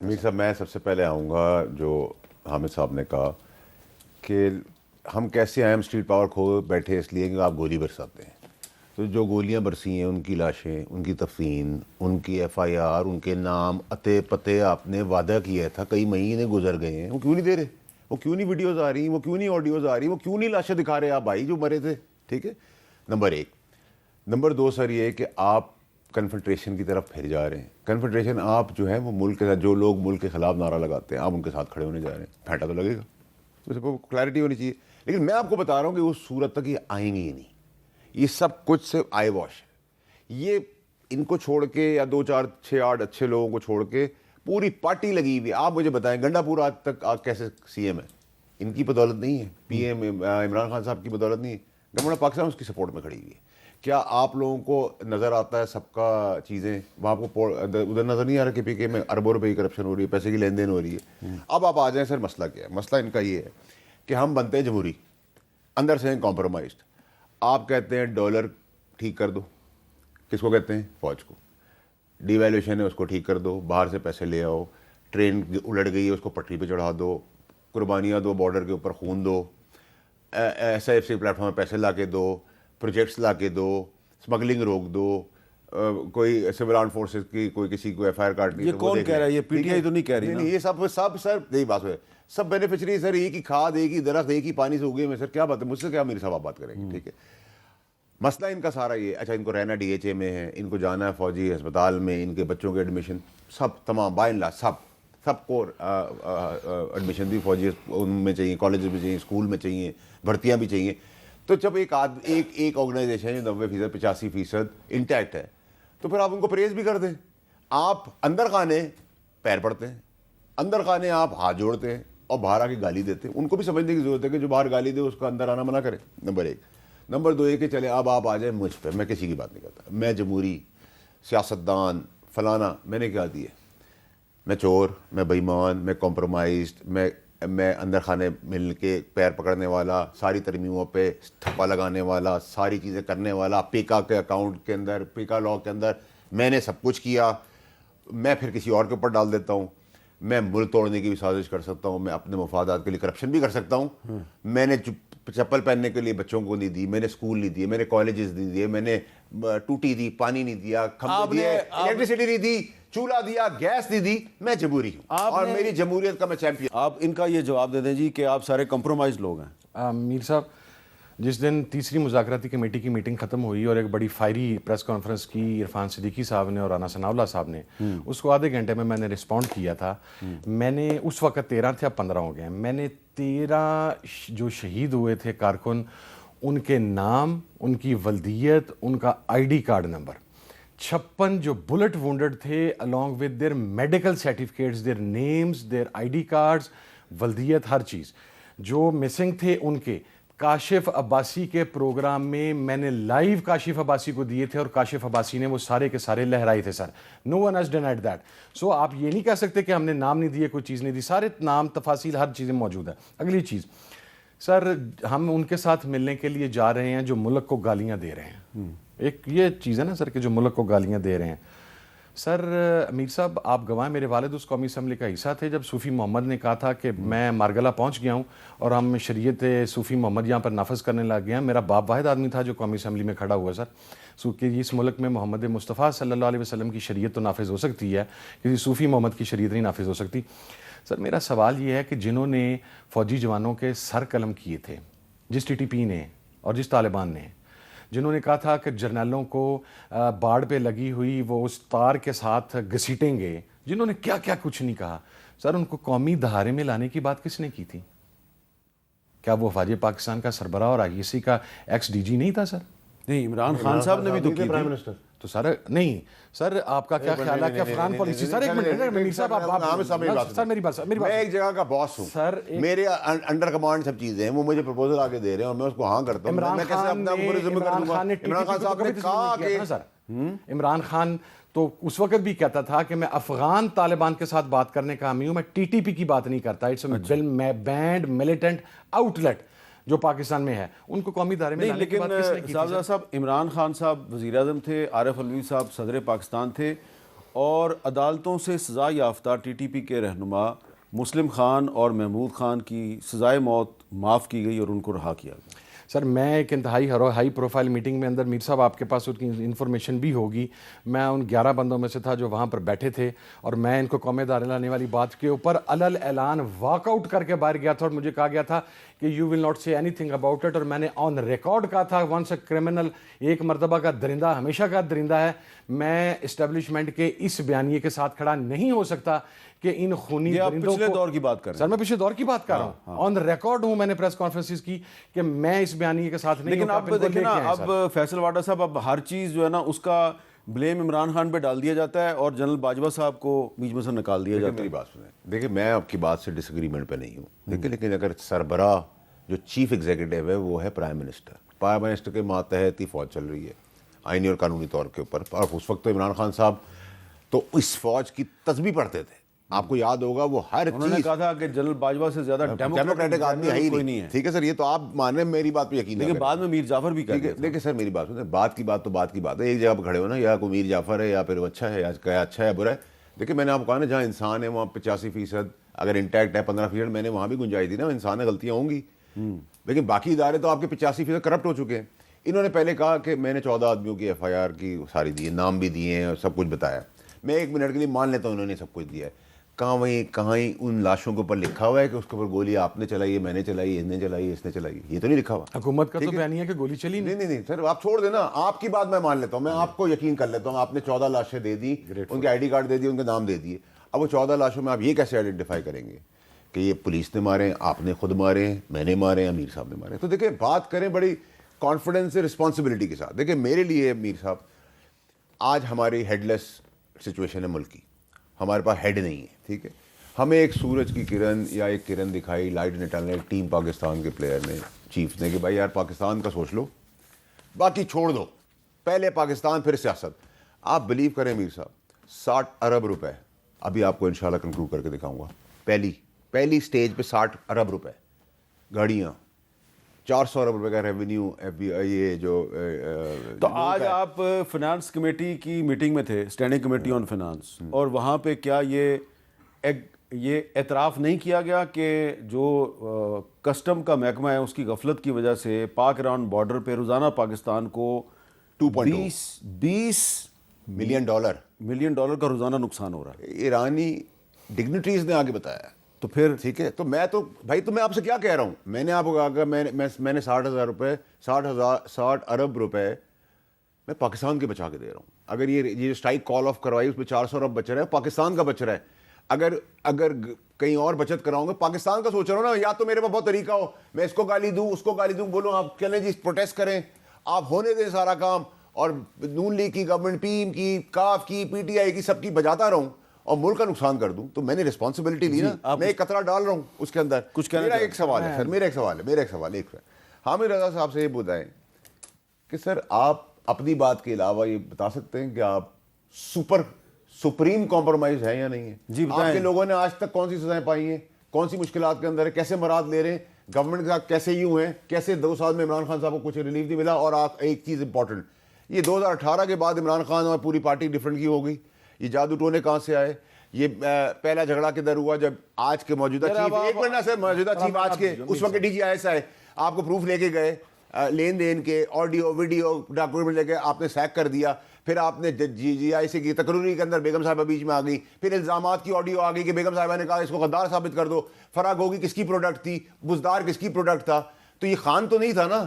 میر صاحب میں سب سے پہلے آؤں گا جو حامد صاحب نے کہا کہ ہم کیسے آئے، ہم اسٹریٹ پاور کھو بیٹھے اس لیے کہ آپ گولی برساتے ہیں. تو جو گولیاں برسی ہیں ان کی لاشیں، ان کی تفصیل، ان کی ایف آئی آر، ان کے نام، اتے پتے آپ نے وعدہ کیا تھا، کئی مہینے گزر گئے ہیں، وہ کیوں نہیں دے رہے؟ وہ کیوں نہیں ویڈیوز آ رہی، وہ کیوں نہیں آڈیوز آ رہی، وہ کیوں نہیں لاشیں دکھا رہے آپ بھائی جو مرے تھے؟ ٹھیک ہے، نمبر ایک. نمبر دو سر یہ کہ آپ کنفنٹریشن کی طرف پھر جا رہے ہیں. کنفنٹریشن آپ جو ہے وہ ملک کے ساتھ، جو لوگ ملک کے خلاف نعرہ لگاتے ہیں آپ ان کے ساتھ کھڑے ہونے جا رہے ہیں. پھینٹا تو لگے گا، اس کو کلیئرٹی ہونی چاہیے. لیکن میں آپ کو بتا رہا ہوں کہ اس صورت تک یہ آئیں گی ہی نہیں. یہ سب کچھ صرف آئی واش ہے. یہ ان کو چھوڑ کے یا 2 4 6 8 اچھے لوگوں کو چھوڑ کے پوری پارٹی لگی ہوئی. آپ مجھے بتائیں گنڈا پور آج تک کیسے سی ایم ہے؟ ان کی بدولت نہیں ہے، پی ایم عمران خان صاحب کی بدولت نہیں ہے. گورنمنٹ پاکستان اس کی سپورٹ میں کھڑی ہوئی ہے. کیا آپ لوگوں کو نظر آتا ہے سب کا چیزیں وہاں کو ادھر نظر نہیں آ رہا کہ پی کے میں اربوں روپے کی کرپشن ہو رہی ہے، پیسے کی لین دین ہو رہی ہے؟ اب آپ آ جائیں سر، مسئلہ کیا ہے؟ مسئلہ ان کا یہ ہے کہ ہم بنتے ہیں جمہوری، اندر سے ہیں کمپرومائزڈ. آپ کہتے ہیں ڈالر ٹھیک کر دو، کس کو کہتے ہیں؟ فوج کو. ڈی ویلیوشن ہے اس کو ٹھیک کر دو، باہر سے پیسے لے آؤ، ٹرین الٹ گئی ہے اس کو پٹری پہ چڑھا دو، قربانیاں دو، بارڈر کے اوپر خون دو، S I F C platform فارم پہ پیسے لا کے دو، پروجیکٹس لا کے دو، اسمگلنگ روک دو، کوئی سول آرم فورسز کی کوئی کسی کو ایف آئی آر کاٹنی. یہ کون کہہ رہا ہے؟ یہ پی ٹی آئی تو نہیں کہہ رہی نا. یہ سب سر یہی بات ہے. سب بینیفیشری سر ایک ہی کھاد، ایک ہی درخت، ایک ہی پانی سے اگے میں. سر کیا بات ہے؟ مجھ سے کیا میرے صاحب آپ بات کریں گے؟ ٹھیک ہے، مسئلہ ان کا سارا یہ. اچھا، ان کو رہنا ڈی ایچ اے میں ہے، ان کو جانا ہے فوجی ہسپتال میں، ان کے بچوں کے ایڈمیشن سب تمام بائی لا سب کو ایڈمیشن بھی فوجی ان میں چاہیے، کالجز میں چاہیے، اسکول میں چاہیے، بھرتیاں بھی چاہیے. تو جب ایک آرگنائزیشن 90% 85% انٹیکٹ ہے تو پھر آپ ان کو پریز بھی کر دیں. آپ اندر خانے پیر پڑتے ہیں، اندر خانے آپ ہاتھ جوڑتے ہیں اور باہر آ کے گالی دیتے ہیں. ان کو بھی سمجھنے کی ضرورت ہے کہ جو باہر گالی دے اس کا اندر آنا منع کرے. نمبر ایک. نمبر دو یہ کہ چلے اب آپ آ جائیں مجھ پہ، میں کسی کی بات نہیں کرتا، میں جمہوری سیاستدان فلانا میں نے کیا دیا؟ میں چور، میں بےایمان، میں کمپرومائزڈ، میں اندر خانے مل کے پیر پکڑنے والا، ساری ترمیموں پہ تھپا لگانے والا، ساری چیزیں کرنے والا، پیکا کے اکاؤنٹ کے اندر، پیکا لاء کے اندر میں نے سب کچھ کیا. میں پھر کسی اور کے اوپر ڈال دیتا ہوں. میں ملک توڑنے کی بھی سازش کر سکتا ہوں، میں اپنے مفادات کے لیے کرپشن بھی کر سکتا ہوں. میں نے چپل پہننے کے لیے بچوں کو نہیں دی، میں نے اسکول نہیں دیے، میں نے کالجز نہیں دیے، میں نے ٹوٹی دی، پانی نہیں دیا، کھمبے دیے، الیکٹریسٹی نہیں دی، چولہا دیا، گیس نہیں دی. میں جمہوری ہوں اور میری جمہوریت کا میں چیمپئن. آپ ان کا یہ جواب دے دیں جی کہ آپ سارے کمپرومائز لوگ ہیں. میر صاحب، جس دن تیسری مذاکراتی کمیٹی کی میٹنگ ختم ہوئی اور ایک بڑی فائری پریس کانفرنس کی عرفان صدیقی صاحب نے اور رانا ثناء اللہ صاحب نے، اس کو آدھے گھنٹے میں نے رسپونڈ کیا تھا. میں نے اس وقت 13 تھے، اب 15 ہو گئے ہیں. میں نے 13 جو شہید ہوئے تھے کارکن، ان کے نام، ان کی ولدیت، ان کا آئی ڈی کارڈ نمبر، 56 جو بلٹ وونڈڈ تھے along with their medical certificates, their names, their I D cards, ولدیت، ہر چیز. جو مسنگ تھے ان کے کاشف عباسی کے پروگرام میں میں نے لائیو کاشف عباسی کو دیے تھے اور کاشف عباسی نے وہ سارے کے سارے لہرائے تھے. سر نو ون ہیز ڈینائڈ دیٹ. سو آپ یہ نہیں کہہ سکتے کہ ہم نے نام نہیں دیے، کوئی چیز نہیں دی. سارے نام، تفاصیل، ہر چیزیں موجود ہیں. اگلی چیز سر، ہم ان کے ساتھ ملنے کے لیے جا رہے ہیں جو ملک کو گالیاں دے رہے ہیں. ایک یہ چیز ہے نا سر کہ جو ملک کو گالیاں دے رہے ہیں. سر امیر صاحب، آپ گواہ، میرے والد اس قومی اسمبلی کا حصہ تھے جب صوفی محمد نے کہا تھا کہ میں مارگلہ پہنچ گیا ہوں اور ہم شریعت صوفی محمد یہاں پر نافذ کرنے لگ گئے ہیں. میرا باپ واحد آدمی تھا جو قومی اسمبلی میں کھڑا ہوا سر، کہ اس ملک میں محمد مصطفیٰ صلی اللہ علیہ وسلم کی شریعت تو نافذ ہو سکتی ہے، کسی صوفی محمد کی شریعت نہیں نافذ ہو سکتی. سر میرا سوال یہ ہے کہ جنہوں نے فوجی جوانوں کے سر قلم کیے تھے، جس ٹی ٹی پی نے اور جس طالبان نے، جنہوں نے کہا تھا کہ جرنیلوں کو باڑ پہ لگی ہوئی وہ اس تار کے ساتھ گھسیٹیں گے، جنہوں نے کیا کیا کچھ نہیں کہا، سر ان کو قومی دھارے میں لانے کی بات کس نے کی تھی؟ کیا وہ افواج پاکستان کا سربراہ اور آئی ای سی کا ایکس ڈی جی نہیں تھا سر؟ نہیں، عمران خان صاحب نے بھی تو کی تھی. تو سر نہیں سر، آپ کا کیا خیال ہے کہ افغان پالیسی؟ سر ایک منٹ میر صاحب، سر میری بات، میں ایک جگہ کا باس ہوں سر، میرے انڈر کمانڈ سب چیزیں ہیں، وہ مجھے پروپوزل آگے دے رہے ہیں اور میں اس کو ہاں کرتا ہوں. میں کیسے اپنا اوپر ذمہ کر دوں گا؟ عمران خان صاحب نے کہا کہ عمران خان تو اس وقت بھی کہتا تھا کہ میں افغان طالبان کے ساتھ بات کرنے کا حامی ہوں، میں ٹی ٹی پی کی بات نہیں کرتا. It's a banned militant outlet جو پاکستان میں ہے. ان کو قومی دھارے میں نہیں، لانے کی بات کس نے کی لیکن تھی؟ صاحب عمران خان صاحب وزیر اعظم تھے، عارف علوی صاحب صدر پاکستان تھے اور عدالتوں سے سزا یافتہ ٹی ٹی پی کے رہنما مسلم خان اور محمود خان کی سزائے موت معاف کی گئی اور ان کو رہا کیا گیا. سر میں ایک انتہائی ہائی پروفائل میٹنگ میں اندر میر صاحب آپ کے پاس ان کی انفارمیشن بھی ہوگی, میں ان 11 بندوں میں سے تھا جو وہاں پر بیٹھے تھے, اور میں ان کو قوم دار لانے والی بات کے اوپر علل اعلان واک آؤٹ کر کے باہر گیا تھا, اور مجھے کہا گیا تھا کہ یو ول ناٹ سے اینی تھنگ اباؤٹ اٹ, اور میں نے آن ریکارڈ کہا تھا ونس اے کرمنل, ایک مرتبہ کا درندہ ہمیشہ کا درندہ ہے. میں اسٹیبلشمنٹ کے اس بیانیے کے ساتھ کھڑا نہیں ہو سکتا کہ ان خونی درندوں پچھلے کو, دور کی بات کر رہے ہیں سر میں پچھلے دور کی بات کر رہا ہوں, آن ریکارڈ ہوں, میں نے پریس کانفرنسز کی کہ میں اس بیانیے کے ساتھ نہیں ہوں. لیکن اب دیکھیں نا, اب فیصل واڈا صاحب, اب ہر چیز جو ہے نا اس کا بلیم عمران خان پہ ڈال دیا جاتا ہے اور جنرل باجوہ صاحب کو بیچ میں سے نکال دیا جاتا ہے. میری بات سنیں, دیکھیں میں آپ کی بات سے ڈس ایگریمنٹ پہ نہیں ہوں, دیکھیں لیکن اگر سربراہ جو چیف ایگزیکٹو ہے وہ ہے پرائم منسٹر کے ماتحت ہی فوج چل رہی ہے آئینی اور قانونی طور کے اوپر, اور اس وقت تو عمران خان صاحب تو اس فوج کی تسبیح پڑھتے تھے. آپ کو یاد ہوگا وہ ہر انہوں نے کہا تھا کہ جنرل باجوہ سے زیادہ ڈیموکریٹک آدمی ہے ہی نہیں. ٹھیک ہے سر, یہ تو آپ مانیں میری بات پہ یقین, لیکن بعد میں میر جعفر بھی کہہ گئے. دیکھیں سر میری بات سنیں, بات کی بات تو بات کی بات ہے, ایک جگہ پہ کھڑے ہو نا, یا کوئی میر جعفر ہے یا پھر وہ اچھا ہے, یا اچھا ہے برا ہے. دیکھیں میں نے آپ کو کہا نا, جہاں انسان ہے وہاں 85% اگر انٹیکٹ ہے 15%, میں نے وہاں بھی گنجائش دی نا, انسان ہے غلطیاں ہوں گی, لیکن باقی ادارے تو آپ کے 85% کرپٹ ہو چکے ہیں. انہوں نے پہلے کہا کہ میں نے 14 آدمیوں کی FIR کی ساری دی, نام بھی دیے ہیں اور سب کچھ بتایا. میں 1 منٹ کے لیے مان لیتا ہوں انہوں نے سب کچھ دیا ہے. کہاں ہی ان لاشوں کے اوپر لکھا ہوا ہے کہ اس کے اوپر گولی آپ نے چلائی ہے, میں نے چلائی, اس نے چلائی, اس نے چلائی, یہ تو نہیں لکھا ہوا. حکومت کا تو بیانیہ کہ گولی چلی نہیں سر, آپ چھوڑ دینا, آپ کی بات میں مان لیتا ہوں, میں آپ کو یقین کر لیتا ہوں. آپ نے 14 لاشیں دے دی, ان کے ID کارڈ دے دیے, ان کے نام دے دیے. اب وہ 14 لاشوں میں آپ یہ کیسے آئیڈینٹیفائی کریں گے کہ یہ پولیس نے مارے, آپ نے خود مارے, میں نے مارے, امیر صاحب نے مارے؟ تو دیکھیں بات کریں بڑی کانفیڈنس سے, رسپانسبلٹی کے ساتھ. دیکھیں میرے لیے میر صاحب, آج ہماری ہیڈ لیس سچویشن ہے ملک کی, ہمارے پاس ہیڈ نہیں ہے. ٹھیک ہے, ہمیں ایک سورج کی کرن یا ایک کرن دکھائی, لائٹ نکالنے ٹیم پاکستان کے پلیئر نے, چیف نے, کہ بھائی یار پاکستان کا سوچ لو, باقی چھوڑ دو, پہلے پاکستان پھر سیاست. آپ بلیو کریں میر صاحب, 60 ارب روپے, ابھی آپ کو انشاءاللہ کنکلوڈ کر کے دکھاؤں گا, پہلی سٹیج پہ 60 ارب روپے, گاڑیاں, 400 ارب روپے کا ریونیو, یہ جو. تو آج آپ فنانس کمیٹی کی میٹنگ میں تھے, اسٹینڈنگ کمیٹی آن فنانس, اور وہاں پہ کیا یہ اعتراف نہیں کیا گیا کہ جو کسٹم کا محکمہ ہے اس کی غفلت کی وجہ سے پاک ایران بارڈر پہ روزانہ پاکستان کو 20 ملین ڈالر کا روزانہ نقصان ہو رہا ہے؟ ایرانی ڈگنیٹریز نے آگے بتایا. تو پھر ٹھیک ہے, تو میں تو بھائی, تو میں آپ سے کیا کہہ رہا ہوں, میں نے آپ کو کہا کہ میں نے 60 ارب روپے میں پاکستان کے بچا کے دے رہا ہوں. اگر یہ اسٹرائک کال آف کروائی, اس میں 400 ارب بچ رہا ہے, پاکستان کا بچ رہا ہے. اگر کہیں اور بچت کراؤں گا, پاکستان کا سوچ رہا ہوں نا, یا تو میرے پاس بہت طریقہ ہو, میں اس کو گالی دوں, اس کو گالی دوں, بولوں آپ چلیں جی پروٹیسٹ کریں, آپ ہونے دیں سارا کام, اور نون لیگ کی گورنمنٹ, PM کی, کاف کی, PTI کی, سب کی بجاتا رہوں اور ملک کا نقصان کر دوں. تو میں نے رسپانسبلٹی لی نا, میں ایک قطرہ ڈال رہا ہوں اس کے اندر. کچھ کہنا میرا ایک سوال ہے سر, میرا ایک سوال ایک حامد رضا صاحب سے یہ بتائیں کہ سر آپ اپنی بات کے علاوہ یہ بتا سکتے ہیں کہ آپ سپریم کمپرومائز ہے یا نہیں ہے؟ جی بتائیں. آپ کے لوگوں نے آج تک کون سی سزائیں پائی ہیں, کون سی مشکلات کے اندر ہے, کیسے مراد لے رہے ہیں, گورنمنٹ کے ساتھ کیسے یوں ہیں, کیسے 2 سال میں عمران خان صاحب کو کچھ ریلیف نہیں ملا. اور آپ ایک چیز امپورٹنٹ, یہ 2018 کے بعد عمران خان اور پوری پارٹی ڈفرنٹ کی ہو گئی. یہ جادو ٹونے کہاں سے آئے؟ یہ پہلا جھگڑا کدھر ہوا جب آج کے موجودہ چیف, ایک منٹ نا سر, موجودہ چیف آج کے اس وقت DGIS آئے, آپ کو پروف لے کے گئے, لین دین کے آڈیو ویڈیو ڈاکومنٹ لے کے آپ نے سیک کر دیا. پھر آپ نے GI سے کی تقرری کے اندر بیگم صاحبہ بیچ میں آ گئی. پھر الزامات کی آڈیو آ گئی کہ بیگم صاحبہ نے کہا اس کو غدار ثابت کر دو. فرا گوگی کس کی پروڈکٹ تھی, بزدار کس کی پروڈکٹ تھا؟ تو یہ خان تو نہیں تھا نا.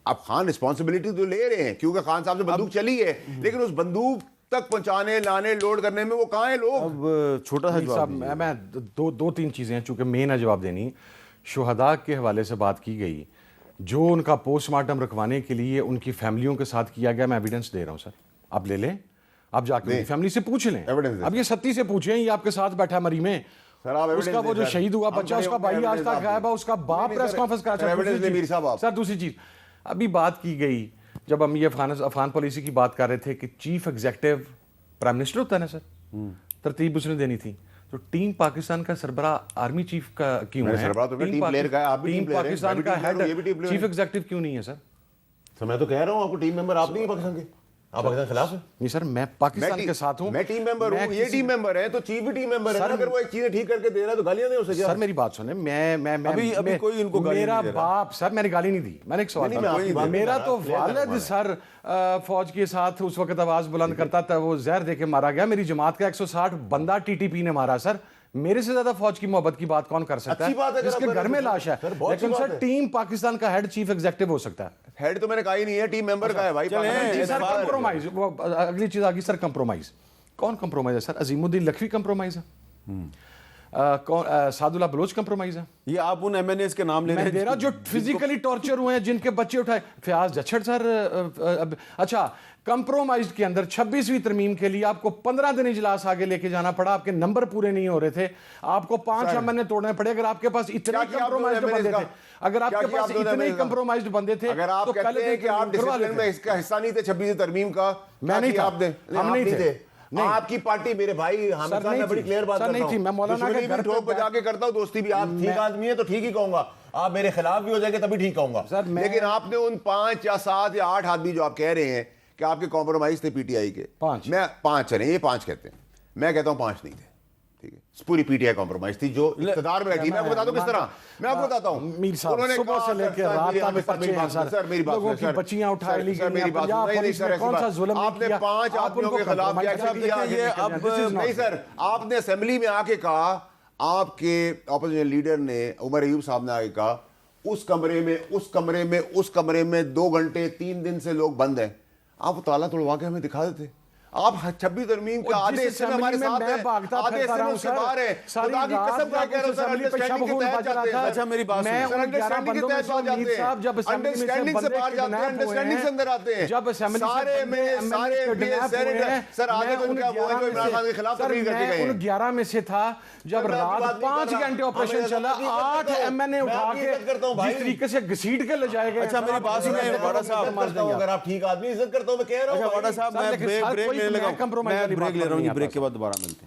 اب خان رسپانسبلٹی تو لے رہے ہیں کیونکہ خان صاحب سے بندوق چلی ہے, لیکن اس بندوق تک پہنچانے, لانے, لوڈ کرنے میں وہ کہاں ہیں لوگ؟ اب چھوٹا سا جواب میں 2-3 چیزیں ہیں چونکہ مین ہے جواب دینی. شہداء کے حوالے سے بات کی گئی, جو ان کا پوسٹ مارٹم رکھوانے کے لیے ان کی فیملیوں کے ساتھ کیا گیا, میں ایویڈنس دے رہا ہوں سر, آپ لے لیں, آپ جا کے فیملی سے پوچھ لیں. اب یہ 37 سے پوچھیں, یہ آپ کے ساتھ بیٹھا مری میں, اس کا وہ جو شہید ہوا بچہ, اس کا بھائی آج تک غائب ہے, اس کا باپ پریس کانفرنس کرا. سر دوسری چیز ابھی بات کی گئی, جب ہم یہ افغان پالیسی کی بات کر رہے تھے کہ چیف ایگزیکٹو پرائم منسٹر ہوتا ہے نا سر, ترتیب اس نے دینی تھی, تو ٹیم پاکستان کا سربراہ آرمی چیف کا کیوں ہے؟ ٹیم پاکستان کا ہیڈ چیف ایگزیکٹو کیوں نہیں ہے سر؟ میں تو کہہ رہا ہوں آپ کو ٹیم ممبر آپ نہیں ہیں پاکستان کے, آپ پاکستان خلاف ہیں؟ نہیں سر، میں پاکستان کے ساتھ ہوں. میں ٹیم ممبر ہوں, یہ ٹیم ممبر ہیں تو چیف بھی ٹیم ممبر ہے. اگر وہ ایک چیزیں ٹھیک کر کے دے رہا ہے تو گالیاں دیں اسے. سر میری بات سنیں, ابھی کوئی ان کو گالی میرا نہیں دے رہا. باپ, سر میں نے گالی نہیں دی, میں نے ایک سوال, میرا تو والد سر فوج کے ساتھ اس وقت آواز بلند کرتا تھا, وہ زہر دے کے مارا گیا. میری جماعت کا 160 بندہ ٹی ٹی پی نے مارا. سر میرے سے زیادہ فوج کی محبت کی بات کون کر سکتا ہے جس کے گھر میں لاش ہے؟ لیکن سر ٹیم پاکستان کا ہیڈ چیف ایگزیکٹو ہو سکتا ہے. ہیڈ تو میں نے کہا ہی نہیں ہے, ٹیم ممبر کا ہے بھائی. سر کمپرومائز, وہ اگلی چیز آگی سر, کمپرومائز. کون کمپرومائز ہے سر؟ عظیم الدین لکھوی کمپرومائز ہے, سعد اللہ بلوچ کمپرومائز ہے. یہ آپ ان ایم این ایز کے نام لے رہے ہیں میں دے رہا جو فزیکلی ٹارچر ہوئے ہیں, جن کے بچے اٹھائے. فیاض جچھڑ سر, اچھا کمپرومائز کے اندر 26ویں ترمیم کے لیے آپ کو 15 دن اجلاس آگے لے کے جانا پڑا, آپ کے نمبر پورے نہیں ہو رہے تھے, آپ کو 5 ایمنے توڑنے پڑے. اگر آپ کے پاس اتنے کمپرومائزڈ بندے تھے, اگر آپ کے پاس اتنے کمپرومائزڈ بندے تھے, اگر آپ کہتے ہیں کہ آپ ڈسپلن میں اس کا حصہ نہیں تھے 26ویں ترمیم کا, میں نہیں تھا, ہم نہیں تھے. آپ کی پارٹی میرے بھائی حامد صاحب نے بڑی کلیئر بات کرتا ہوں, میں مولانا کے گھر ٹھوک بجا کے کرتا ہوں, دوستی بھی. آپ ٹھیک آدمی ہیں تو ٹھیک ہی کہوں گا, آپ میرے خلاف بھی ہو جائیں گے تبھی ٹھیک کہوں گا. لیکن آپ نے ان 5 یا 7 یا 8 آدمی جو آپ کہہ رہے ہیں کہ آپ کے کمپرومائز تھے پی ٹی آئی کے, میں 5 چلیں, یہ 5 کہتے ہیں, میں کہتا ہوں 5 نہیں تھے. ٹھیک ہے, پوری پی ٹی آئی کمپرومائز تھی جو اقتدار میں بیٹھی. میں آپ کو بتا دوں کس طرح, میں آپ کو بتاتا ہوں. میر صاحب صبح سے لے کے رات تک پرچے ہیں سر, لوگوں کی بچیاں اٹھا لی گئی, پنجاب پولیس نے کون سا ظلم آپ نے 5 آدمیوں کے خلاف ایکشن کیا. نہیں سر, آپ نے اسمبلی میں آ کے کہا, آپ کے اپوزیشن لیڈر نے عمر ایوب صاحب نے آ کے کہا اس کمرے میں 2 گھنٹے 3 دن سے لوگ بند ہیں, آپ وہ تالا توڑوا کے ہمیں دکھا دیتے. آپ 26 ترمیم کا آدھے حصے میں ہمارے ساتھ ہیں, آدھے حصے میں اس سے باہر ہیں. خدا کی قسم کھا کے سر انڈرسٹینڈنگ کے تحت جاتے ہیں. اچھا میری بات سنیں, سر انڈرسٹینڈنگ کے تحت جاتے ہیں, انڈرسٹینڈنگ سے باہر جاتے ہیں, انڈرسٹینڈنگ سے اندر آتے ہیں. سارے پی ایس سینیٹر سر آدھے تو ان کا وہ ہے جو عمران خان کے خلاف تقریر کر کے گئے ہیں. ان 11 میں سے تھا جب رات 5 گھنٹے آپریشن چلا, 8 ایم این اے اٹھا کے جس طریقے سے گھسیٹ کے لے جائے گئے. اچھا میری بات سنیں واڈا صاحب, اگر آپ ٹھیک آدمی عزت کرتا ہوں میں کہہ رہا ہوں. واڈا صاحب میں بریک لینے لگا ہوں, میں بریک لے رہا ہوں, بریک کے بعد دوبارہ ملتے ہیں.